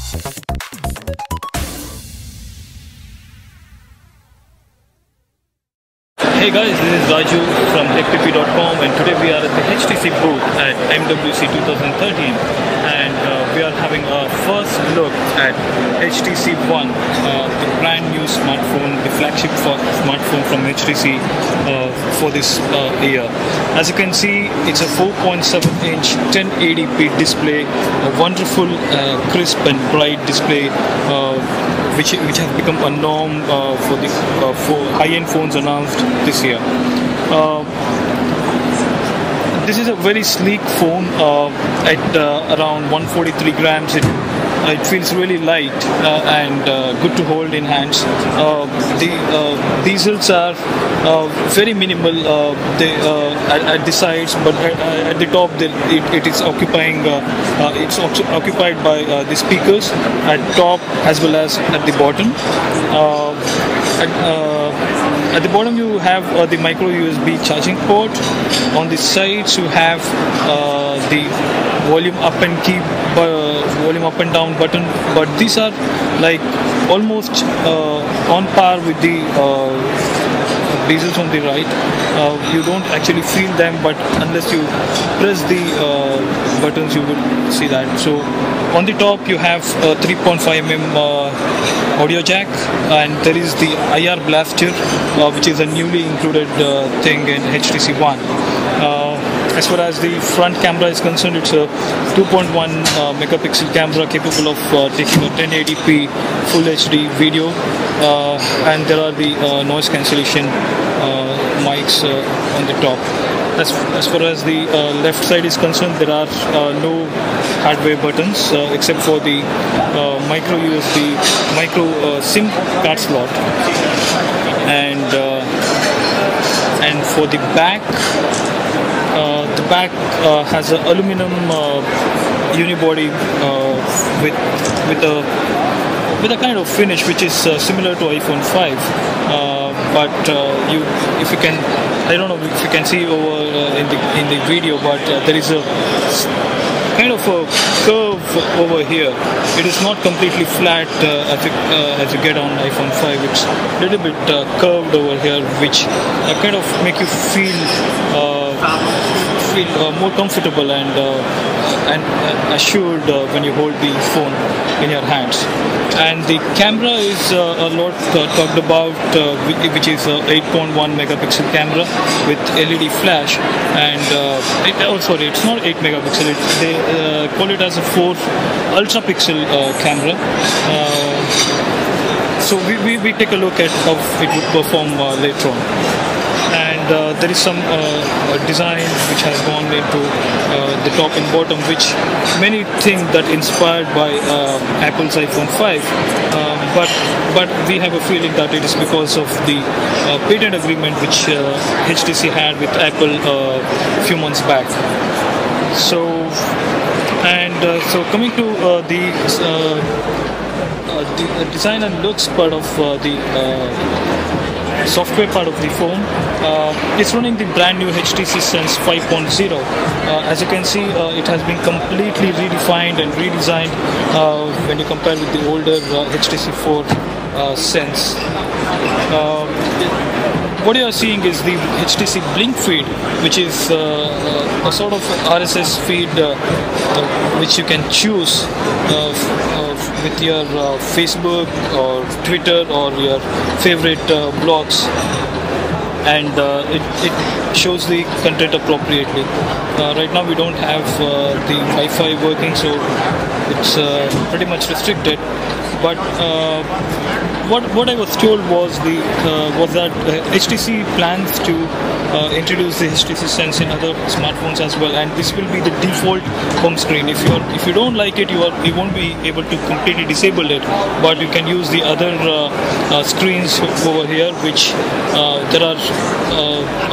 Hey guys, this is Raju from TechPP.com, and today we are at the HTC booth at MWC 2013, and we are having a first look at HTC One, the brand new smartphone, the flagship smartphone from HTC for this year. As you can see, it's a 4.7-inch 1080p display, a wonderful, crisp and bright display, which has become a norm for high-end phones announced this year. This is a very sleek phone at around 143 grams. It feels really light and good to hold in hands. The bezels are very minimal at the sides, but at the top it is occupying. It's occupied by the speakers at top as well as at the bottom. At the bottom you have the micro USB charging port. On the sides you have the volume up and down button, but these are like almost on par with the bezels on the right. You don't actually feel them, but unless you press the buttons you will see that. So on the top you have a 3.5mm audio jack, and there is the IR blaster, which is a newly included thing in HTC One. As far as the front camera is concerned, it's a 2.1 megapixel camera capable of taking a 1080p full HD video, and there are the noise cancellation mics on the top. As far as the left side is concerned, there are no hardware buttons except for the micro SIM card slot, and for the back. The back has an aluminum unibody with a kind of finish which is similar to iPhone 5, but if you can, I don't know if you can see over in the video, but there is a kind of a curve over here. It is not completely flat as you get on iPhone 5. It's a little bit curved over here, which kind of make you feel more comfortable and assured when you hold the phone in your hands. And the camera is a lot talked about, which is a 8.1 megapixel camera with LED flash, and it's not 8 megapixel. They call it as a 4 ultra pixel camera. So we take a look at how it would perform later on. And there is some design which has gone into the top and bottom, which many think that inspired by Apple's iPhone 5, but we have a feeling that it is because of the patent agreement which HTC had with Apple a few months back. So coming to the design and looks part of the software part of the phone, it's running the brand new HTC Sense 5.0. As you can see, it has been completely redefined and redesigned when you compare with the older HTC 4 Sense. What you are seeing is the HTC Blink feed, which is a sort of RSS feed which you can choose with your Facebook or Twitter or your favorite blogs, and it shows the content appropriately. Right now we don't have the Wi-Fi working, so it's pretty much restricted. But what I was told was that HTC plans to introduce the HTC Sense in other smartphones as well, and this will be the default home screen. If you don't like it, you won't be able to completely disable it, but you can use the other screens over here, which there are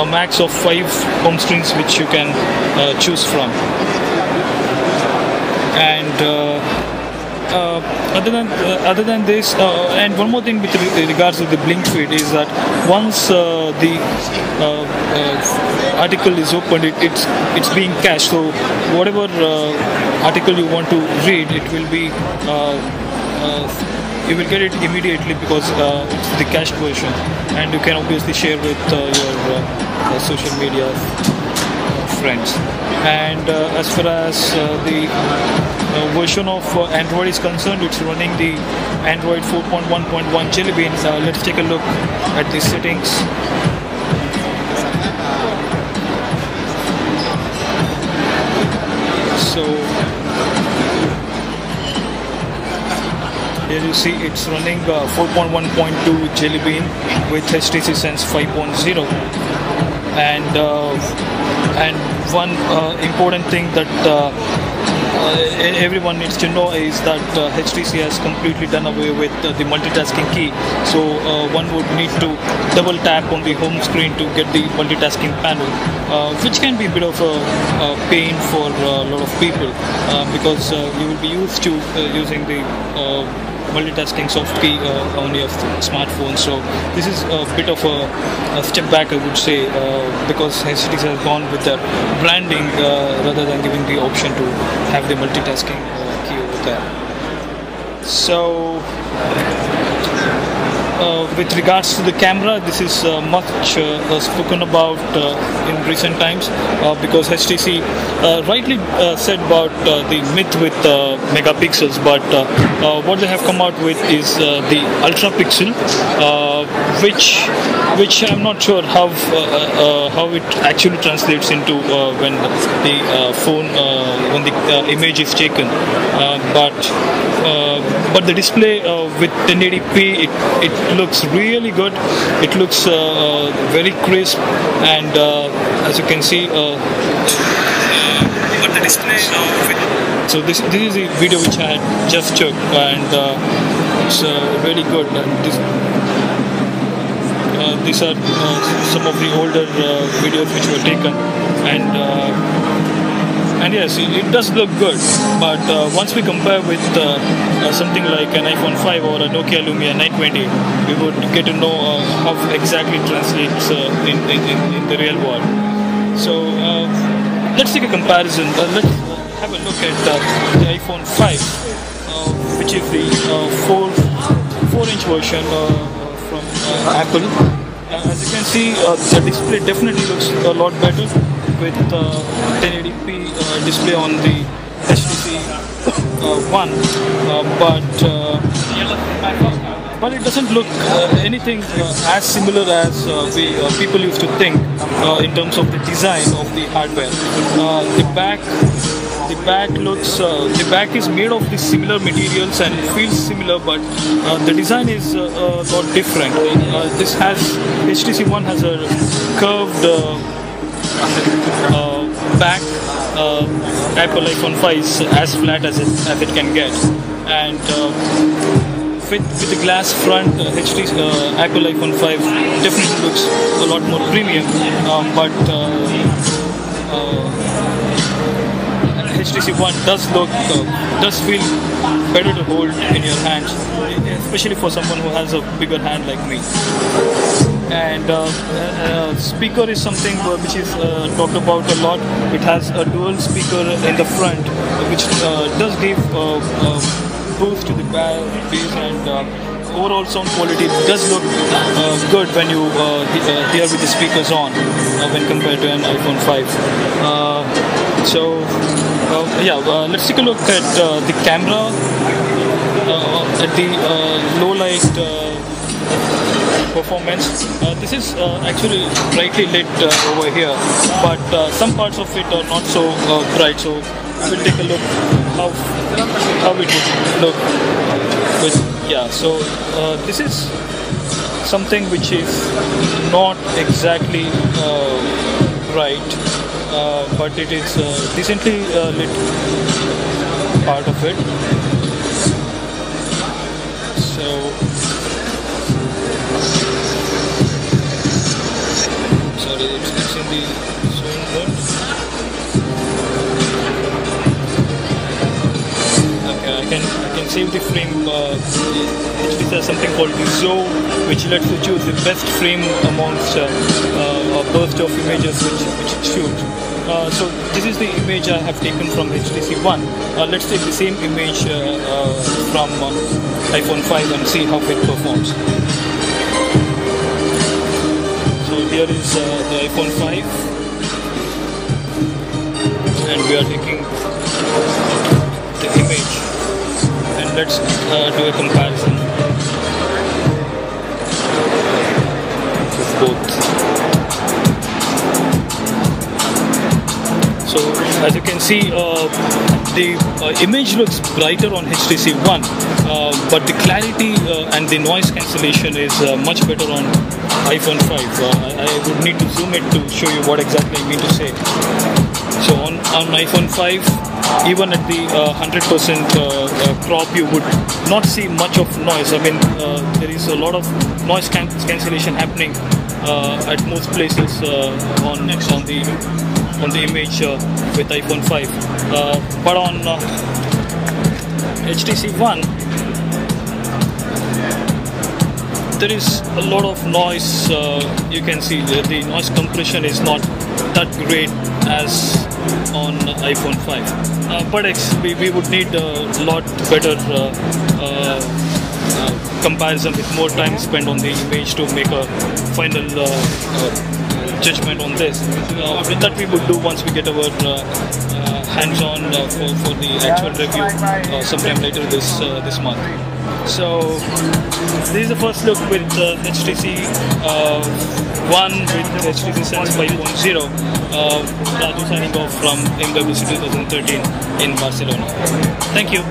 a max of 5 home screens which you can choose from. And other than this, and one more thing with regards to the Blink feed is that once the article is opened, it's being cached. So whatever article you want to read, it will be you will get it immediately because it's the cached version, and you can obviously share with your social media friends. And as far as the version of Android is concerned, it's running the Android 4.1.1 Jelly Bean. Let's take a look at the settings. So here you see it's running 4.1.2 Jelly Bean with HTC Sense 5.0, and one important thing that everyone needs to know is that HTC has completely done away with the multitasking key. So one would need to double tap on the home screen to get the multitasking panel, which can be a bit of a pain for a lot of people because you will be used to using the multitasking soft key on your smartphone. So this is a bit of a step back, I would say, because HTC has gone with their branding rather than giving the option to have the multitasking key over there. So with regards to the camera, this is much spoken about in recent times because HTC rightly said about the myth with megapixels, but what they have come out with is the ultra pixel, which I'm not sure how it actually translates into when the phone when the image is taken, but the display with 1080p, it looks really good. It looks very crisp, and as you can see, but the display so this is the video which I had just took, and it's really good. These are some of the older videos which were taken, and yes, it does look good, but once we compare with something like an iPhone 5 or a Nokia Lumia 920, we would get to know how exactly it translates in the real world. So let's take a comparison. Let's have a look at the iPhone 5, which is the 4-inch version from Apple. As you can see, the display definitely looks a lot better with 1080p display on the HTC One, but it doesn't look anything as similar as people used to think in terms of the design of the hardware. The back is made of the similar materials and feels similar, but the design is a lot different. HTC One has a curved back. Apple iPhone 5 is as flat as it can get, and with the glass front, HTC Apple iPhone 5 definitely looks a lot more premium, but HTC One does feel better to hold in your hands, especially for someone who has a bigger hand like me. And speaker is something which is talked about a lot. It has a dual speaker in the front, which does give boost to the bass, and overall sound quality does look good when you hear with the speakers on when compared to an iPhone 5. Let's take a look at the camera at the low light performance. This is actually brightly lit over here, but some parts of it are not so bright, so we'll take a look how it would look with, so this is something which is not exactly bright, but it is decently lit part of it. So sorry, it's in the zone mode. Okay, I can save the frame. It has something called the zone, which lets you choose the best frame amongst a burst of images which it shoots. So this is the image I have taken from HTC One. Let's take the same image from iPhone 5 and see how it performs. So here is the iPhone 5, and we are taking the image, and let's do a comparison with both. So as you can see, the image looks brighter on HTC One, but the clarity and the noise cancellation is much better on iPhone 5. I would need to zoom it to show you what exactly I mean to say. So on iPhone 5, even at the 100% crop, you would not see much of noise. I mean, there is a lot of noise cancellation happening at most places on the image with iPhone 5. But on HTC One, there is a lot of noise. You can see the noise compression is not that great as on iPhone 5, but we would need a lot better comparison with more time spent on the image to make a final judgment on this. That we would do once we get our hands-on for the actual review sometime later this month. So this is the first look with HTC One with HTC Sense 5.0. Raju signing off from MWC 2013 in Barcelona. Thank you.